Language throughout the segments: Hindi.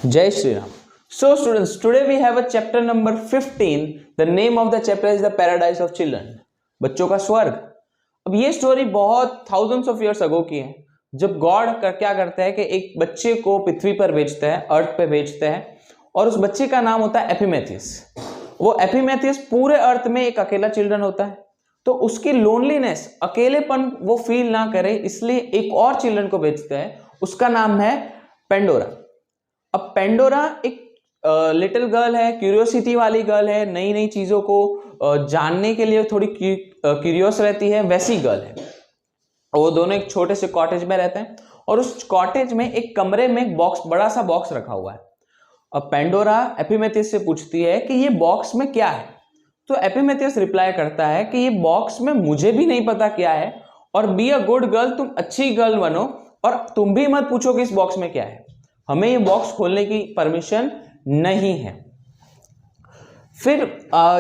Jai Shri Ram. So students, today we have a chapter number 15. The name of the chapter is the Paradise of Children. बच्चों का स्वर्ग. अब ये स्टोरी बहुत thousands of years ago की है, जब गॉड क्या करता है कि एक बच्चे को पृथ्वी पर भेजता है, अर्थ पे भेजता है, और उस बच्चे का नाम होता है एपिमेथियस. वो एपिमेथियस पूरे अर्थ में एक अकेला चिल्ड्रन होता है, तो उसकी लोनलीनेस, अकेलेपन वो फील ना करे, इसलिए एक और चिल्ड्रन को भेजता है. उसका नाम है पेंडोरा. अब पेंडोरा एक लिटिल गर्ल है, क्यूरियोसिटी वाली गर्ल है, नई नई चीजों को जानने के लिए थोड़ी क्यूरियस रहती है, वैसी गर्ल है. वो दोनों एक छोटे से कॉटेज में रहते हैं और उस कॉटेज में एक कमरे में एक बॉक्स, बड़ा सा बॉक्स रखा हुआ है. अब पेंडोरा एपिमेथियस से पूछती है कि ये बॉक्स में क्या है. तो एपिमेथियस रिप्लाई करता है कि ये बॉक्स में मुझे भी नहीं पता क्या है, और बी अ गुड गर्ल, तुम अच्छी गर्ल बनो और तुम भी मत पूछो कि इस बॉक्स में क्या है. हमें ये बॉक्स खोलने की परमिशन नहीं है. फिर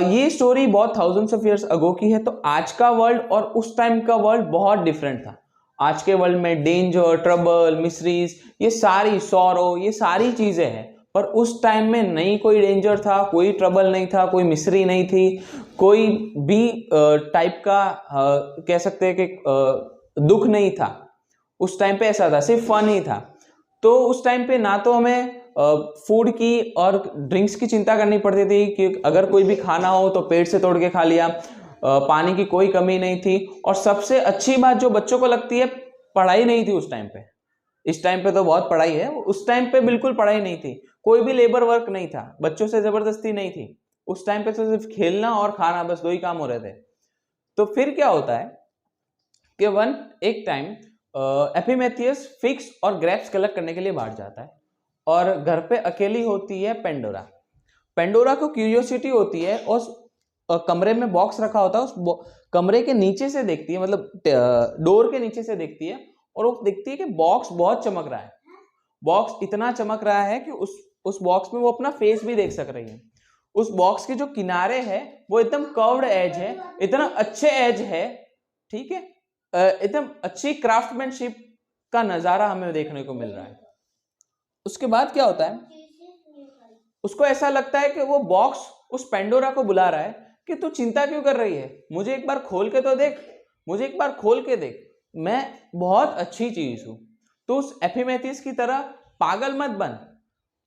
ये स्टोरी बहुत थाउजेंड्स ऑफ इयर्स अगो की है. तो आज का वर्ल्ड और उस टाइम का वर्ल्ड बहुत डिफरेंट था. आज के वर्ल्ड में डेंजर, ट्रबल, मिस्ट्रीज, ये सारी सॉरो, ये सारी चीजें हैं. पर उस टाइम में नहीं कोई डेंजर था, कोई ट्रबल नहीं था, कोई मिस्ट्री नहीं थी, कोई भी टाइप का कह सकते हैं कि दुख नहीं था. उस टाइम पे ऐसा था, सिर्फ फन ही था. तो उस टाइम पे ना तो हमें फूड की और ड्रिंक्स की चिंता करनी पड़ती थी कि अगर कोई भी खाना हो तो पेट से तोड़ के खा लिया. पानी की कोई कमी नहीं थी. और सबसे अच्छी बात जो बच्चों को लगती है, पढ़ाई नहीं थी उस टाइम पे. इस टाइम पे तो बहुत पढ़ाई है, उस टाइम पे बिल्कुल पढ़ाई नहीं थी. कोई भी लेबर वर्क नहीं था, बच्चों से जबरदस्ती नहीं थी. उस टाइम पे तो सिर्फ खेलना और खाना, बस दो ही काम हो रहे थे. तो फिर क्या होता है कि एक टाइम एपिमेथियस फिक्स और ग्रेप्स कलेक्ट करने के लिए बाहर जाता है और घर पे अकेली होती है पेंडोरा. पेंडोरा को क्यूरियोसिटी होती है और कमरे में बॉक्स रखा होता है, उस कमरे के नीचे से देखती है, मतलब डोर के नीचे से देखती है, और वो देखती है कि बॉक्स बहुत चमक रहा है. बॉक्स इतना चमक रहा है कि उस बॉक्स में वो अपना फेस भी देख सक रही है. उस बॉक्स के जो किनारे है वो एकदम कर्व्ड एज है, इतना अच्छे एज है, ठीक है, एकदम अच्छी क्राफ्टमैनशिप का नजारा हमें देखने को मिल रहा है. उसके बाद क्या होता है, उसको ऐसा लगता है कि वो बॉक्स उस पेंडोरा को बुला रहा है कि तू चिंता क्यों कर रही है, मुझे एक बार खोल के तो देख, मुझे एक बार खोल के देख, मैं बहुत अच्छी चीज हूं. तू उस एपिमेथियस की तरह पागल मत बन,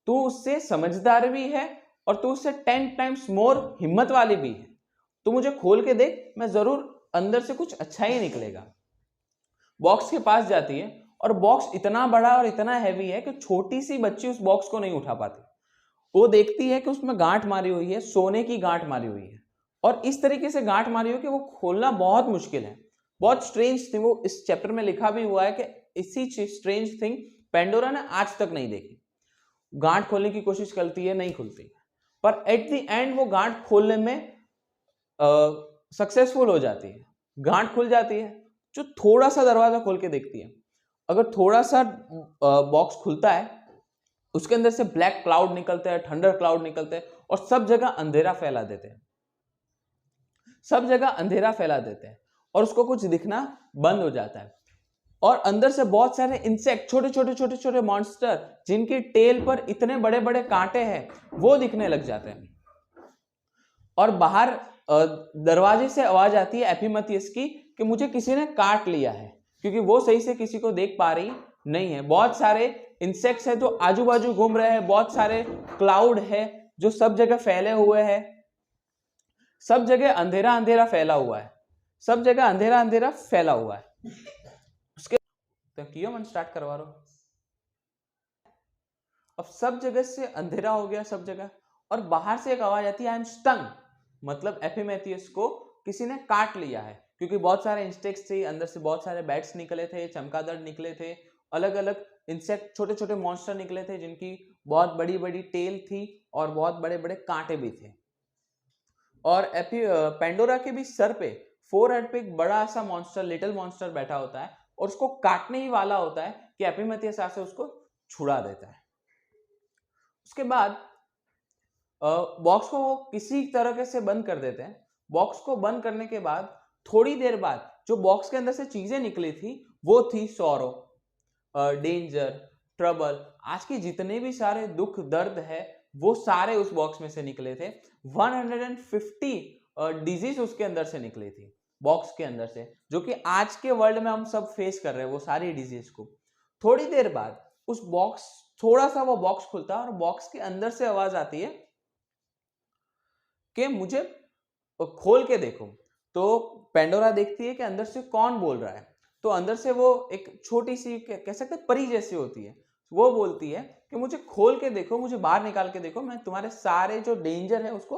तू उससे समझदार भी है और तू उससे 10 टाइम्स मोर हिम्मत वाली भी है. तू मुझे खोल के देख, मैं जरूर अंदर से कुछ अच्छा ही निकलेगा. बॉक्स के पास जाती है और बॉक्स इतना बड़ा और इतना हैवी है कि छोटी सी बच्ची उस बॉक्स को नहीं उठा पाती. वो देखती है कि उसमें गांठ मारी हुई है, सोने की गांठ मारी हुई है, और इस तरीके से गांठ मारी हुई कि वो खोलना बहुत मुश्किल है. बहुत स्ट्रेंज थिंग, वो इस चैप्टर में लिखा भी हुआ है कि इसी स्ट्रेंज थिंग पेंडोरा ने आज तक नहीं देखी. गांठ खोलने की कोशिश करती है, नहीं खुलती, पर एट द एंड वो गांठ खोलने में सक्सेसफुल हो जाती है. गांठ खुल जाती है. जो थोड़ा सा दरवाजा खोल के देखती है, अगर थोड़ा सा बॉक्स खुलता है, उसके अंदर से ब्लैक क्लाउड निकलते हैं, थंडर क्लाउड निकलते हैं, और सब जगह अंधेरा फैला देते हैं. सब जगह अंधेरा फैला देते हैं और उसको कुछ दिखना बंद हो जाता है. और अंदर से बहुत सारे इंसेक्ट, छोटे छोटे छोटे छोटे मॉन्स्टर, जिनकी टेल पर इतने बड़े बड़े कांटे हैं, वो दिखने लग जाते हैं. और बाहर दरवाजे से आवाज आती है एपिमेथियस की कि मुझे किसी ने काट लिया है, क्योंकि वो सही से किसी को देख पा रही नहीं है. बहुत सारे इंसेक्ट्स है जो आजू बाजू घूम रहे हैं, बहुत सारे क्लाउड है जो सब जगह फैले हुए हैं, सब जगह अंधेरा अंधेरा फैला हुआ है, सब जगह अंधेरा अंधेरा फैला हुआ है. उसके तो क्यों मन स्टार्ट करवा रहा हूं. अब सब जगह से अंधेरा हो गया सब जगह, और बाहर से एक आवाज आती है, आई एम स्टंग, मतलब एपिमेथियस को किसी ने काट लिया है. क्योंकि बहुत सारे इंसेक्ट्स थे, अंदर से बहुत सारे बैट्स निकले थे, चमगादड़ निकले थे, अलग अलग इंसेक्ट, छोटे छोटे मॉन्स्टर निकले थे, जिनकी बहुत बड़ी बड़ी टेल थी और बहुत बड़े बड़े कांटे भी थे. और पेंडोरा के भी सर पे, फोरहेड पे एक बड़ा सा मॉन्स्टर, लिटिल मॉन्स्टर बैठा होता है और उसको काटने ही वाला होता है कि एपिमेथियस आके उसको छुड़ा देता है. उसके बाद बॉक्स को वो किसी तरह से बंद कर देते हैं. बॉक्स को बंद करने के बाद थोड़ी देर बाद जो बॉक्स के अंदर से चीजें निकली थी वो थी सॉरो, डेंजर, ट्रबल, आज के जितने भी सारे दुख दर्द है वो सारे उस बॉक्स में से निकले थे। 150 डिजीज उसके अंदर से निकली थी, बॉक्स के अंदर से, जो कि आज के वर्ल्ड में हम सब फेस कर रहे हैं वो सारी डिजीज को। थोड़ी देर बाद उस बॉक्स, थोड़ा सा वो बॉक्स खुलता है और बॉक्स के अंदर से आवाज आती है कि मुझे खोल के देखो। तो पेंडोरा देखती है कि अंदर से कौन बोल रहा है। तो अंदर से वो एक छोटी सी, कह सकते हैं परी जैसी होती है, वो बोलती है कि मुझे खोल के देखो, मुझे बाहर निकाल के देखो, मैं तुम्हारे सारे जो डेंजर है उसको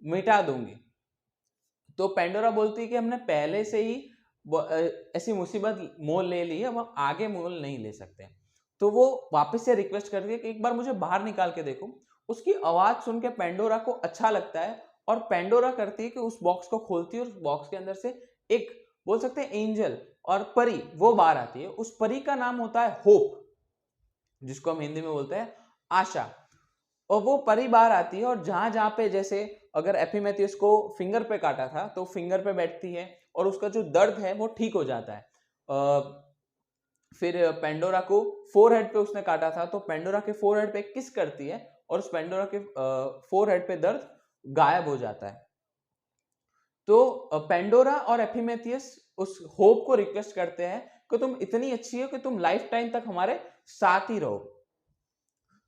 मिटा दूंगी। तो पेंडोरा बोलती है कि हमने पहले से ही ऐसी मुसीबत मोल ले ली है, अब हम आगे मोल नहीं ले सकते। तो वो वापस से रिक्वेस्ट करती है कि एक बार मुझे बाहर निकाल के देखो। उसकी आवाज सुन के पेंडोरा को अच्छा लगता है और पेंडोरा करती है कि उस बॉक्स को खोलती है और उस बॉक्स के अंदर से एक, बोल सकते हैं एंजल और परी, वो बाहर आती है। उस परी का नाम होता है होप, जिसको हम हिंदी में बोलते हैं आशा। और वो परी बाहर आती है और जहां जहां पे, जैसे अगर एपिमेथियस को फिंगर पे काटा था तो फिंगर पे बैठती है और उसका जो दर्द है वो ठीक हो जाता है। फिर पेंडोरा को फोरहेड पे उसने काटा था तो पेंडोरा के फोरहेड पे किस करती है और उस पेंडोरा के फोरहेड पे दर्द गायब हो जाता है। तो पेंडोरा और एपिमेथियस उस होप को रिक्वेस्ट करते हैं कि तुम इतनी अच्छी हो कि तुम लाइफ टाइम तक हमारे साथ ही रहो।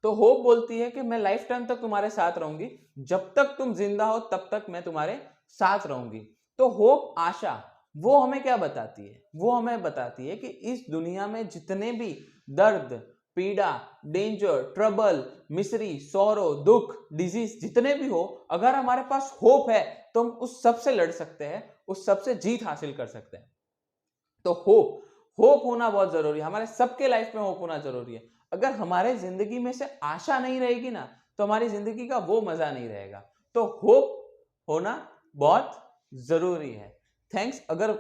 तो होप बोलती है कि मैं लाइफ टाइम तक तुम्हारे साथ रहूंगी, जब तक तुम जिंदा हो तब तक मैं तुम्हारे साथ रहूंगी। तो होप, आशा, वो हमें क्या बताती है? वो हमें बताती है कि इस दुनिया में जितने भी दर्द, पीड़ा, डेंजर, ट्रबल, मिसरी, सौरो, दुख, डिजीज जितने भी हो, अगर हमारे पास होप है तो हम उस सब से लड़ सकते हैं, उस सब से जीत हासिल कर सकते हैं। तो होप होना बहुत जरूरी है, हमारे सबके लाइफ में होप होना जरूरी है। अगर हमारे जिंदगी में से आशा नहीं रहेगी ना तो हमारी जिंदगी का वो मजा नहीं रहेगा। तो होप होना बहुत जरूरी है। थैंक्स। अगर